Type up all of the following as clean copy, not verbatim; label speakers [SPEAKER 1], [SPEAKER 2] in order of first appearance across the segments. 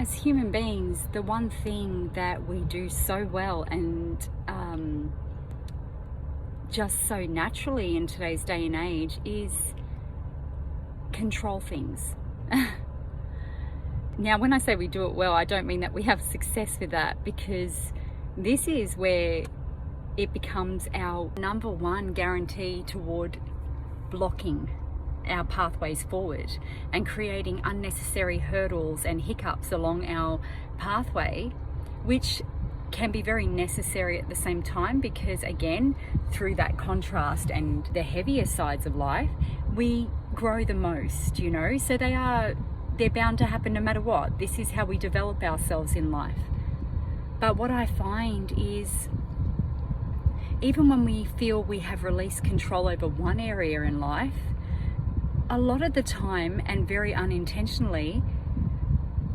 [SPEAKER 1] as human beings, the one thing that we do so well and just so naturally in today's day and age is control things. Now, when I say we do it well, I don't mean that we have success with that, because this is where it becomes our number one guarantee toward blocking our pathways forward and creating unnecessary hurdles and hiccups along our pathway, which can be very necessary at the same time, because again, through that contrast and the heavier sides of life, we grow the most, you know. So they're bound to happen no matter what. This is how we develop ourselves in life. But what I find is, even when we feel we have released control over one area in life, a lot of the time, and very unintentionally,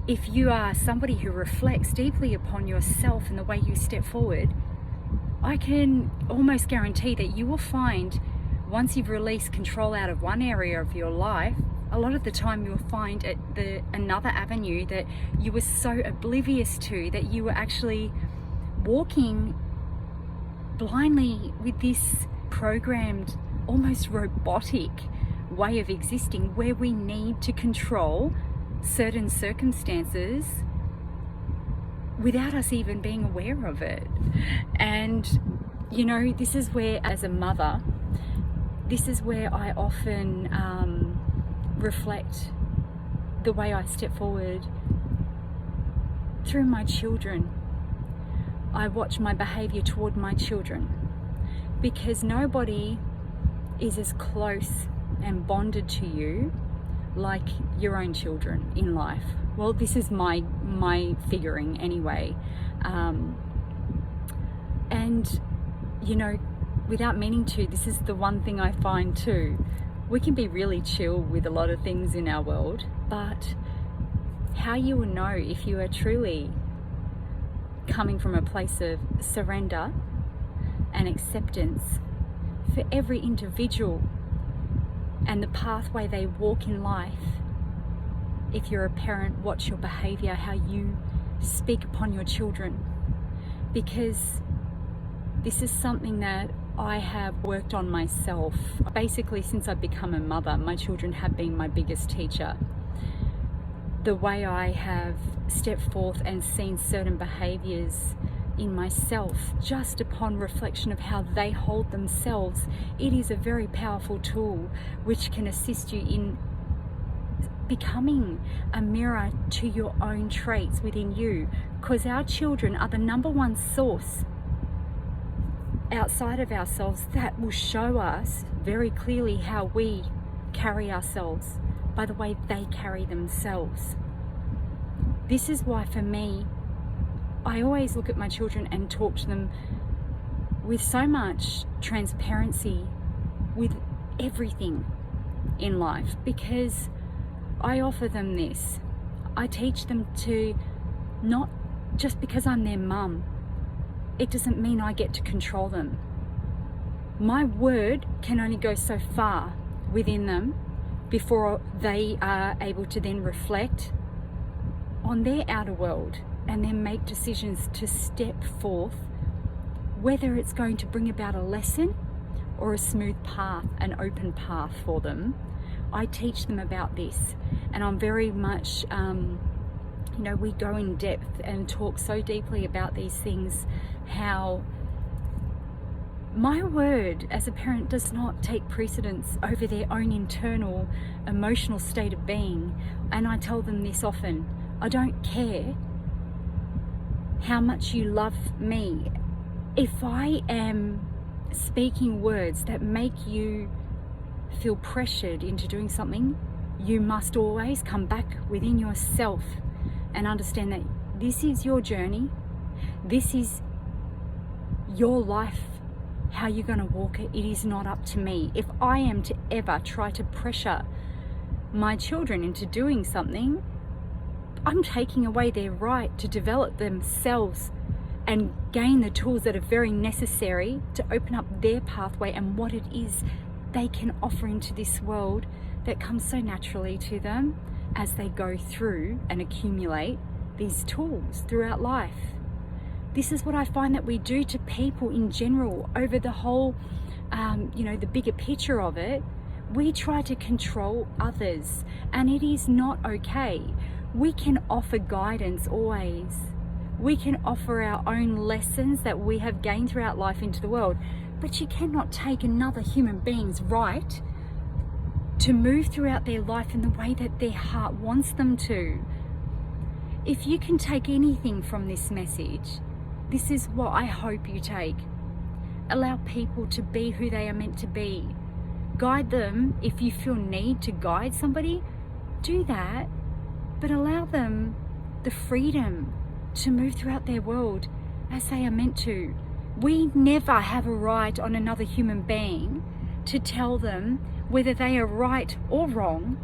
[SPEAKER 1] if you are somebody who reflects deeply upon yourself and the way you step forward, I can almost guarantee that you will find, once you've released control out of one area of your life, a lot of the time you'll find another avenue that you were so oblivious to, that you were actually walking blindly with this programmed, almost robotic way of existing, where we need to control certain circumstances without us even being aware of it. And you know, this is where, as a mother, this is where I often reflect the way I step forward through my children. I watch my behavior toward my children, because nobody is as close and bonded to you like your own children in life. Well, this is my figuring anyway. And you know, without meaning to, this is the one thing I find too. We can be really chill with a lot of things in our world, but how you will know if you are truly coming from a place of surrender and acceptance for every individual and the pathway they walk in life. If you're a parent, watch your behavior, how you speak upon your children, because this is something that I have worked on myself. Basically, since I've become a mother, my children have been my biggest teacher. The way I have stepped forth and seen certain behaviors in myself, just upon reflection of how they hold themselves, it is a very powerful tool which can assist you in becoming a mirror to your own traits within you, because our children are the number one source outside of ourselves that will show us very clearly how we carry ourselves by the way they carry themselves. This is why, for me, I always look at my children and talk to them with so much transparency with everything in life, because I offer them this. I teach them to, not just because I'm their mum, it doesn't mean I get to control them. My word can only go so far within them before they are able to then reflect on their outer world and then make decisions to step forth, whether it's going to bring about a lesson or a smooth path, an open path for them. I teach them about this, and I'm very much, you know, we go in depth and talk so deeply about these things, how my word as a parent does not take precedence over their own internal emotional state of being. And I tell them this often: I don't care how much you love me. If I am speaking words that make you feel pressured into doing something, you must always come back within yourself and understand that this is your journey, this is your life, how you're going to walk it. It is not up to me. If I am to ever try to pressure my children into doing something, I'm taking away their right to develop themselves and gain the tools that are very necessary to open up their pathway and what it is they can offer into this world that comes so naturally to them as they go through and accumulate these tools throughout life. This is what I find that we do to people in general over the whole, the bigger picture of it. We try to control others, and it is not okay. We can offer guidance always. We can offer our own lessons that we have gained throughout life into the world, but you cannot take another human being's right to move throughout their life in the way that their heart wants them to. If you can take anything from this message, this is what I hope you take. Allow people to be who they are meant to be. Guide them. If you feel need to guide somebody, do that, but allow them the freedom to move throughout their world as they are meant to. We never have a right on another human being to tell them whether they are right or wrong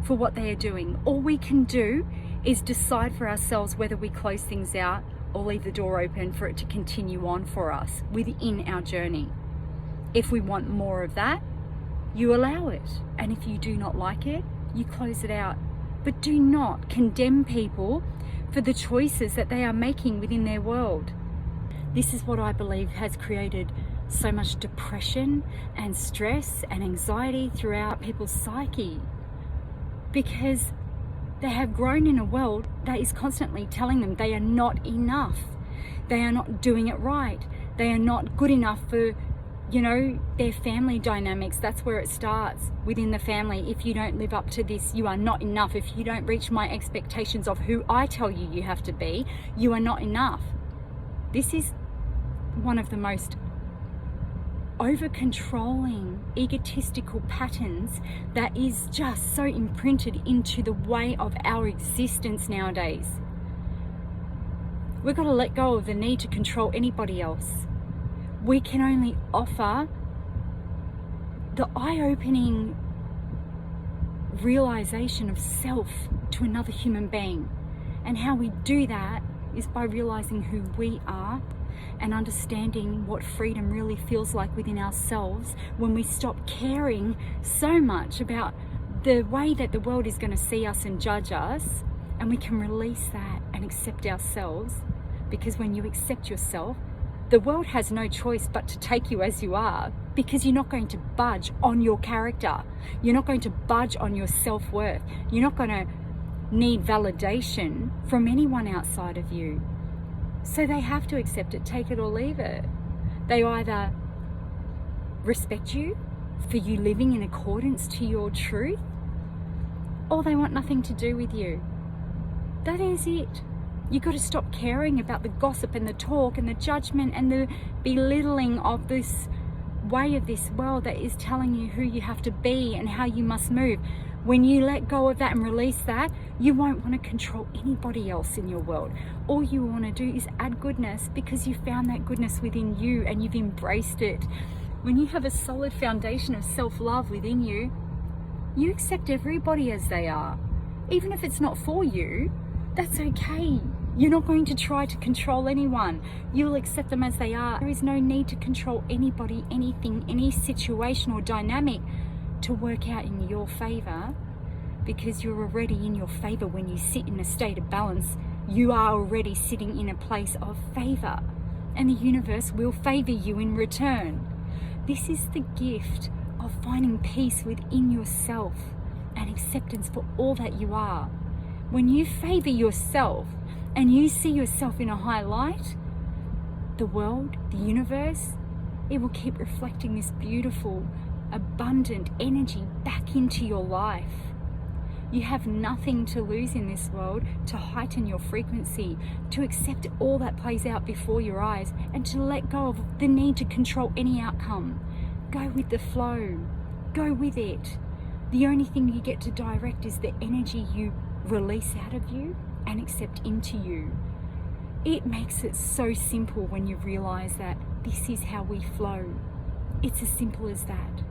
[SPEAKER 1] for what they are doing. All we can do is decide for ourselves whether we close things out or leave the door open for it to continue on for us within our journey. If we want more of that, you allow it. And if you do not like it, you close it out. But do not condemn people for the choices that they are making within their world. This is what I believe has created so much depression and stress and anxiety throughout people's psyche, because they have grown in a world that is constantly telling them they are not enough. They are not doing it right. They are not good enough for, their family dynamics. That's where it starts, within the family. If you don't live up to this, you are not enough. If you don't reach my expectations of who I tell you you have to be, you are not enough. This is one of the most over-controlling, egotistical patterns that is just so imprinted into the way of our existence nowadays. We've got to let go of the need to control anybody else. We can only offer the eye-opening realization of self to another human being. And how we do that is by realizing who we are and understanding what freedom really feels like within ourselves when we stop caring so much about the way that the world is going to see us and judge us, and we can release that and accept ourselves. Because when you accept yourself, the world has no choice but to take you as you are, because you're not going to budge on your character. You're not going to budge on your self-worth. You're not going to need validation from anyone outside of you. So they have to accept it, take it or leave it. They either respect you for you living in accordance to your truth, or they want nothing to do with you. That is it. You've got to stop caring about the gossip and the talk and the judgment and the belittling of this way of this world that is telling you who you have to be and how you must move. When you let go of that and release that, you won't want to control anybody else in your world. All you want to do is add goodness, because you found that goodness within you and you've embraced it. When you have a solid foundation of self-love within you, you accept everybody as they are. Even if it's not for you, that's okay. You're not going to try to control anyone. You'll accept them as they are. There is no need to control anybody, anything, any situation or dynamic to work out in your favor, because you're already in your favor. When you sit in a state of balance, you are already sitting in a place of favor, and the universe will favor you in return. This is the gift of finding peace within yourself and acceptance for all that you are. When you favor yourself and you see yourself in a high light, the world, the universe, it will keep reflecting this beautiful, abundant energy back into your life. You have nothing to lose in this world to heighten your frequency, to accept all that plays out before your eyes, and to let go of the need to control any outcome. Go with the flow. Go with it. The only thing you get to direct is the energy you release out of you and accept into you. It makes it so simple when you realize that this is how we flow. It's as simple as that.